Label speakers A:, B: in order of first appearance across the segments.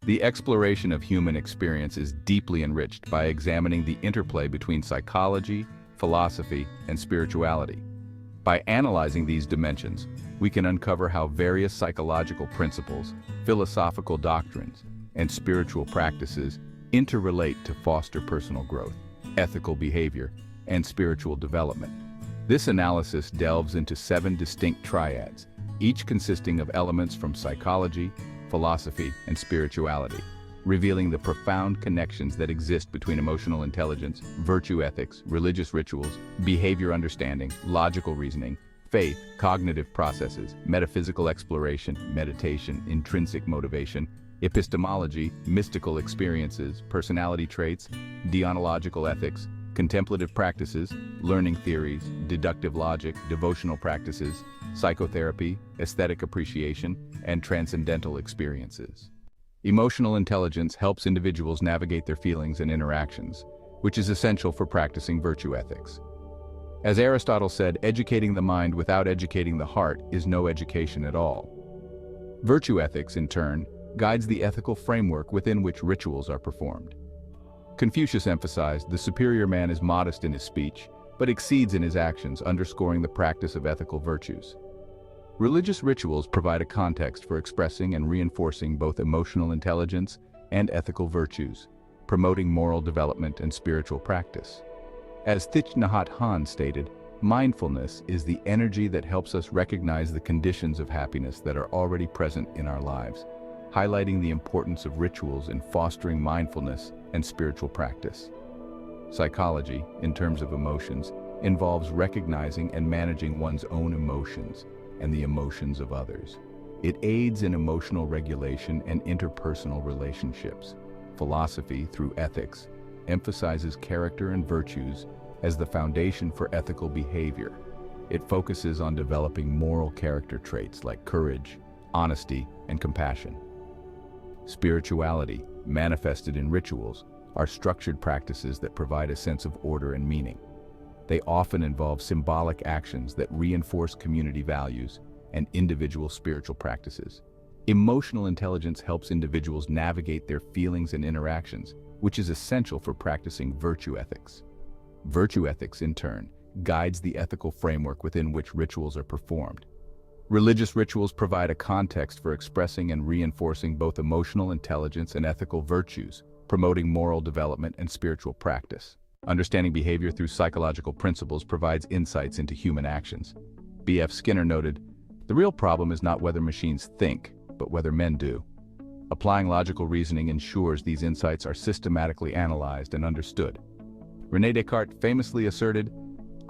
A: The exploration of human experience is deeply enriched by examining the interplay between psychology, philosophy, and spirituality. By analyzing these dimensions, we can uncover how various psychological principles, philosophical doctrines, and spiritual practices interrelate to foster personal growth, ethical behavior, and spiritual development. This analysis delves into 7 distinct triads, each consisting of elements from psychology, philosophy, and spirituality, revealing the profound connections that exist between emotional intelligence, virtue ethics, religious rituals, behavior understanding, logical reasoning, faith, cognitive processes, metaphysical exploration, meditation, intrinsic motivation, epistemology, mystical experiences, personality traits, deontological ethics, contemplative practices, learning theories, deductive logic, devotional practices, psychotherapy, aesthetic appreciation, and transcendental experiences. Emotional intelligence helps individuals navigate their feelings and interactions, which is essential for practicing virtue ethics. As Aristotle said, educating the mind without educating the heart is no education at all. Virtue ethics, in turn, guides the ethical framework within which rituals are performed. Confucius emphasized the superior man is modest in his speech, but exceeds in his actions, underscoring the practice of ethical virtues. Religious rituals provide a context for expressing and reinforcing both emotional intelligence and ethical virtues, promoting moral development and spiritual practice. As Thich Nhat Hanh stated, mindfulness is the energy that helps us recognize the conditions of happiness that are already present in our lives, highlighting the importance of rituals in fostering mindfulness and spiritual practice. Psychology, in terms of emotions, involves recognizing and managing one's own emotions and the emotions of others. It aids in emotional regulation and interpersonal relationships. Philosophy, through ethics, emphasizes character and virtues as the foundation for ethical behavior. It focuses on developing moral character traits like courage, honesty, and compassion. Spirituality, manifested in rituals, are structured practices that provide a sense of order and meaning. They often involve symbolic actions that reinforce community values and individual spiritual practices. Emotional intelligence helps individuals navigate their feelings and interactions, which is essential for practicing virtue ethics. Virtue ethics, in turn, guides the ethical framework within which rituals are performed. Religious rituals provide a context for expressing and reinforcing both emotional intelligence and ethical virtues, promoting moral development and spiritual practice. Understanding behavior through psychological principles provides insights into human actions. B.F. Skinner noted, "The real problem is not whether machines think, but whether men do." Applying logical reasoning ensures these insights are systematically analyzed and understood. René Descartes famously asserted,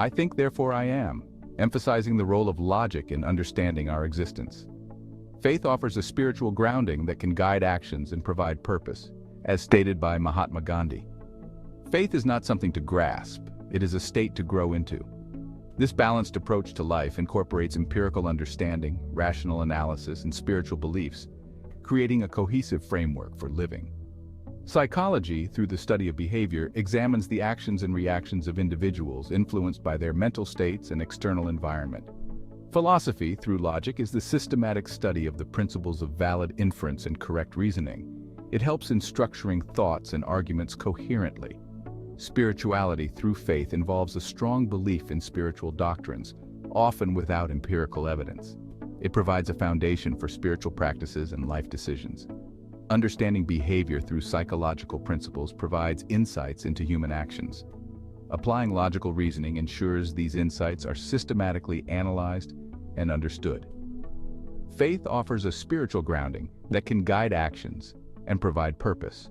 A: "I think, therefore I am," emphasizing the role of logic in understanding our existence. Faith offers a spiritual grounding that can guide actions and provide purpose, as stated by Mahatma Gandhi. Faith is not something to grasp, it is a state to grow into. This balanced approach to life incorporates empirical understanding, rational analysis, and spiritual beliefs, creating a cohesive framework for living. Psychology, through the study of behavior, examines the actions and reactions of individuals influenced by their mental states and external environment. Philosophy, through logic, is the systematic study of the principles of valid inference and correct reasoning. It helps in structuring thoughts and arguments coherently. Spirituality, through faith, involves a strong belief in spiritual doctrines, often without empirical evidence. It provides a foundation for spiritual practices and life decisions. Understanding behavior through psychological principles provides insights into human actions. Applying logical reasoning ensures these insights are systematically analyzed and understood. Faith offers a spiritual grounding that can guide actions and provide purpose,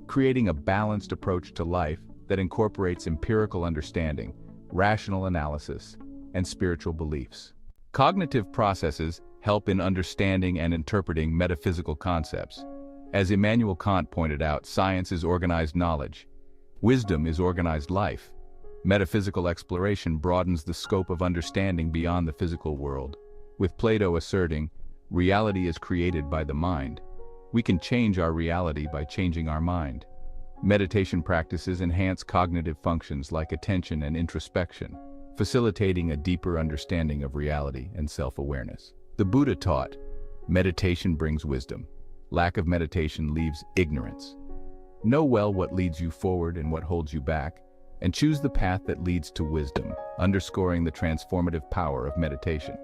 A: creating a balanced approach to life that incorporates empirical understanding, rational analysis, and spiritual beliefs. Cognitive processes help in understanding and interpreting metaphysical concepts. As Immanuel Kant pointed out, science is organized knowledge. Wisdom is organized life. Metaphysical exploration broadens the scope of understanding beyond the physical world. With Plato asserting, reality is created by the mind, we can change our reality by changing our mind. Meditation practices enhance cognitive functions like attention and introspection, facilitating a deeper understanding of reality and self-awareness. The Buddha taught, meditation brings wisdom. Lack of meditation leaves ignorance. Know well what leads you forward and what holds you back, and choose the path that leads to wisdom, underscoring the transformative power of meditation.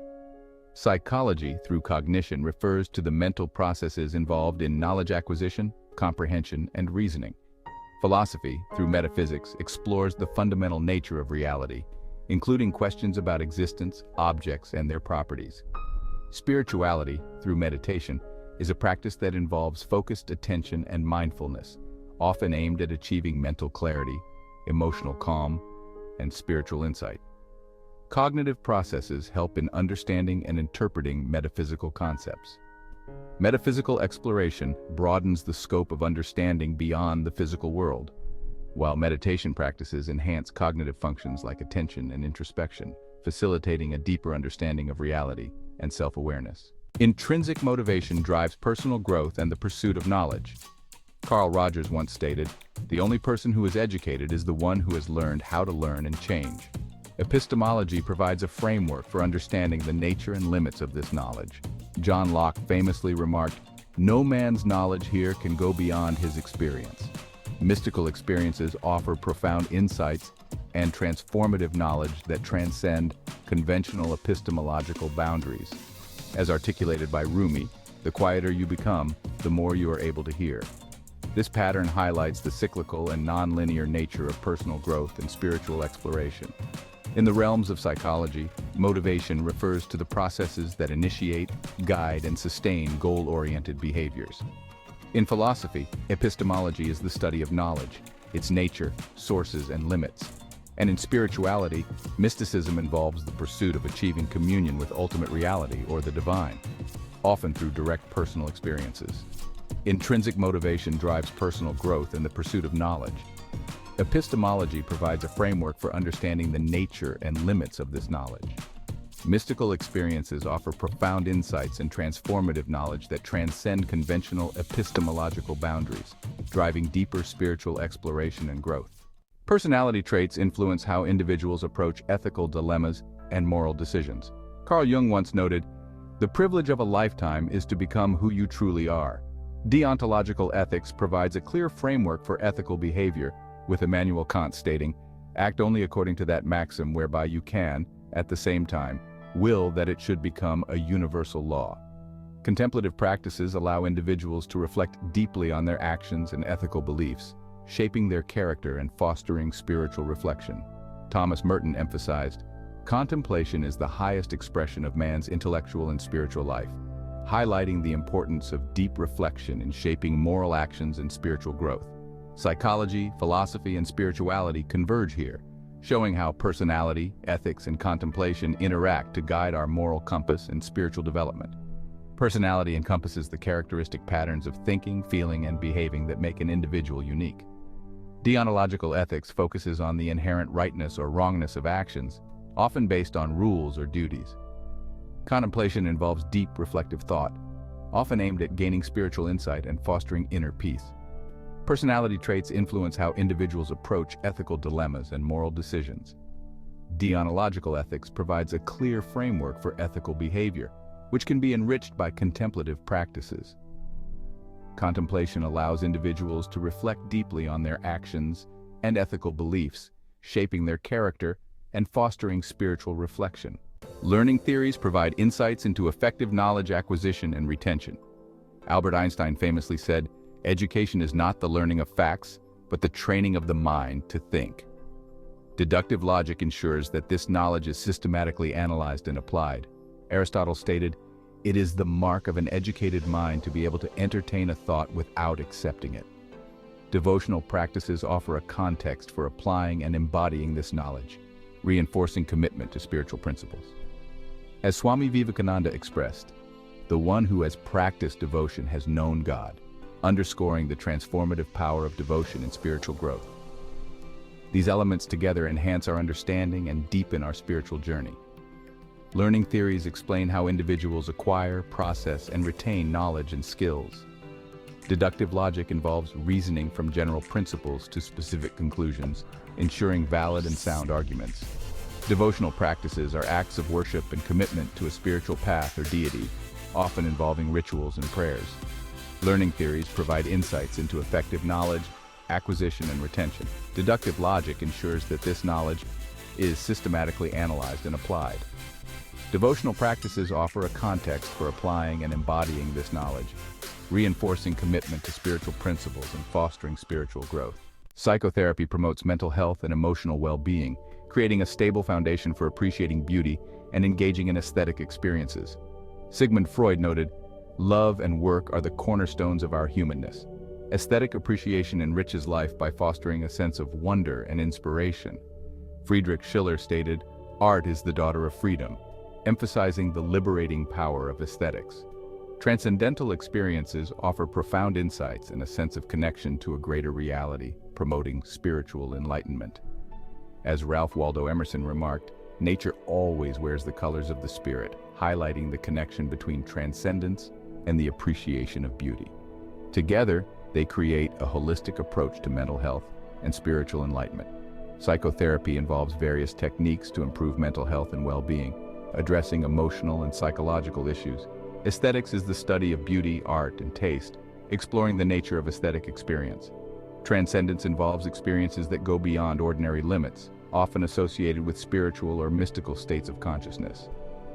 A: Psychology, through cognition, refers to the mental processes involved in knowledge acquisition, comprehension, and reasoning. Philosophy, through metaphysics, explores the fundamental nature of reality, including questions about existence, objects, and their properties. Spirituality, through meditation, is a practice that involves focused attention and mindfulness, often aimed at achieving mental clarity, emotional calm, and spiritual insight. Cognitive processes help in understanding and interpreting metaphysical concepts. Metaphysical exploration broadens the scope of understanding beyond the physical world, while meditation practices enhance cognitive functions like attention and introspection, facilitating a deeper understanding of reality and self-awareness. Intrinsic motivation drives personal growth and the pursuit of knowledge. Carl Rogers once stated, "The only person who is educated is the one who has learned how to learn and change." Epistemology provides a framework for understanding the nature and limits of this knowledge. John Locke famously remarked, "No man's knowledge here can go beyond his experience." Mystical experiences offer profound insights and transformative knowledge that transcend conventional epistemological boundaries. As articulated by Rumi, the quieter you become, the more you are able to hear. This pattern highlights the cyclical and non-linear nature of personal growth and spiritual exploration. In the realms of psychology, motivation refers to the processes that initiate, guide, and sustain goal-oriented behaviors. In philosophy, epistemology is the study of knowledge, its nature, sources, and limits. And in spirituality, mysticism involves the pursuit of achieving communion with ultimate reality or the divine, often through direct personal experiences. Intrinsic motivation drives personal growth and the pursuit of knowledge. Epistemology provides a framework for understanding the nature and limits of this knowledge. Mystical experiences offer profound insights and transformative knowledge that transcend conventional epistemological boundaries, driving deeper spiritual exploration and growth. Personality traits influence how individuals approach ethical dilemmas and moral decisions. Carl Jung once noted, "The privilege of a lifetime is to become who you truly are." Deontological ethics provides a clear framework for ethical behavior, with Immanuel Kant stating, "Act only according to that maxim whereby you can, at the same time, will that it should become a universal law." Contemplative practices allow individuals to reflect deeply on their actions and ethical beliefs, shaping their character and fostering spiritual reflection. Thomas Merton emphasized, "Contemplation is the highest expression of man's intellectual and spiritual life," highlighting the importance of deep reflection in shaping moral actions and spiritual growth. Psychology, philosophy, and spirituality converge here, showing how personality, ethics, and contemplation interact to guide our moral compass and spiritual development. Personality encompasses the characteristic patterns of thinking, feeling, and behaving that make an individual unique. Deontological ethics focuses on the inherent rightness or wrongness of actions, often based on rules or duties. Contemplation involves deep, reflective thought, often aimed at gaining spiritual insight and fostering inner peace. Personality traits influence how individuals approach ethical dilemmas and moral decisions. Deontological ethics provides a clear framework for ethical behavior, which can be enriched by contemplative practices. Contemplation allows individuals to reflect deeply on their actions and ethical beliefs, shaping their character and fostering spiritual reflection. Learning theories provide insights into effective knowledge acquisition and retention. Albert Einstein famously said, "Education is not the learning of facts, but the training of the mind to think." Deductive logic ensures that this knowledge is systematically analyzed and applied. Aristotle stated, "It is the mark of an educated mind to be able to entertain a thought without accepting it." Devotional practices offer a context for applying and embodying this knowledge, reinforcing commitment to spiritual principles. As Swami Vivekananda expressed, "The one who has practiced devotion has known God," underscoring the transformative power of devotion in spiritual growth. These elements together enhance our understanding and deepen our spiritual journey. Learning theories explain how individuals acquire, process, and retain knowledge and skills. Deductive logic involves reasoning from general principles to specific conclusions, ensuring valid and sound arguments. Devotional practices are acts of worship and commitment to a spiritual path or deity, often involving rituals and prayers. Learning theories provide insights into effective knowledge, acquisition, and retention. Deductive logic ensures that this knowledge is systematically analyzed and applied. Devotional practices offer a context for applying and embodying this knowledge, reinforcing commitment to spiritual principles and fostering spiritual growth. Psychotherapy promotes mental health and emotional well-being, creating a stable foundation for appreciating beauty and engaging in aesthetic experiences. Sigmund Freud noted, "Love and work are the cornerstones of our humanness." Aesthetic appreciation enriches life by fostering a sense of wonder and inspiration. Friedrich Schiller stated, "Art is the daughter of freedom," emphasizing the liberating power of aesthetics. Transcendental experiences offer profound insights and a sense of connection to a greater reality, promoting spiritual enlightenment. As Ralph Waldo Emerson remarked, nature always wears the colors of the spirit, highlighting the connection between transcendence and the appreciation of beauty. Together, they create a holistic approach to mental health and spiritual enlightenment. Psychotherapy involves various techniques to improve mental health and well-being, addressing emotional and psychological issues. Aesthetics is the study of beauty, art, and taste, exploring the nature of aesthetic experience. Transcendence involves experiences that go beyond ordinary limits, often associated with spiritual or mystical states of consciousness.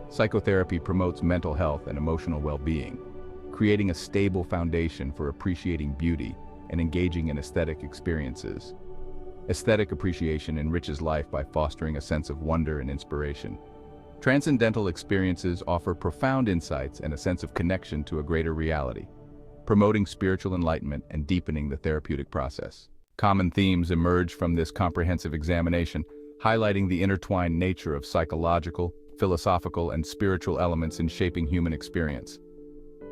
A: Psychotherapy promotes mental health and emotional well-being, creating a stable foundation for appreciating beauty and engaging in aesthetic experiences. Aesthetic appreciation enriches life by fostering a sense of wonder and inspiration. Transcendental experiences offer profound insights and a sense of connection to a greater reality, promoting spiritual enlightenment and deepening the therapeutic process. Common themes emerge from this comprehensive examination, highlighting the intertwined nature of psychological, philosophical, and spiritual elements in shaping human experience.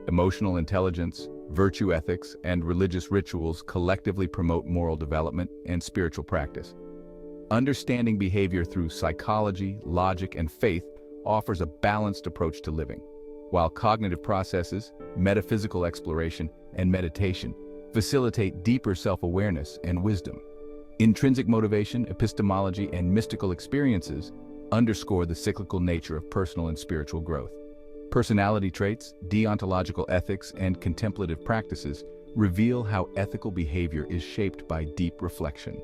A: Emotional intelligence, virtue ethics, and religious rituals collectively promote moral development and spiritual practice. Understanding behavior through psychology, logic, and faith offers a balanced approach to living, while cognitive processes, metaphysical exploration, and meditation facilitate deeper self-awareness and wisdom. Intrinsic motivation, epistemology, and mystical experiences underscore the cyclical nature of personal and spiritual growth. Personality traits, deontological ethics, and contemplative practices reveal how ethical behavior is shaped by deep reflection.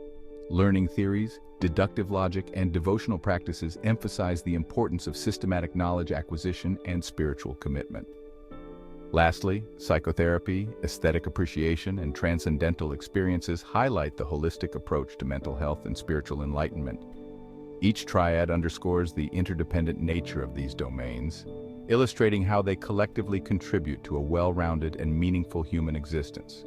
A: Learning theories, deductive logic, and devotional practices emphasize the importance of systematic knowledge acquisition and spiritual commitment. Lastly, psychotherapy, aesthetic appreciation, and transcendental experiences highlight the holistic approach to mental health and spiritual enlightenment. Each triad underscores the interdependent nature of these domains, illustrating how they collectively contribute to a well-rounded and meaningful human existence.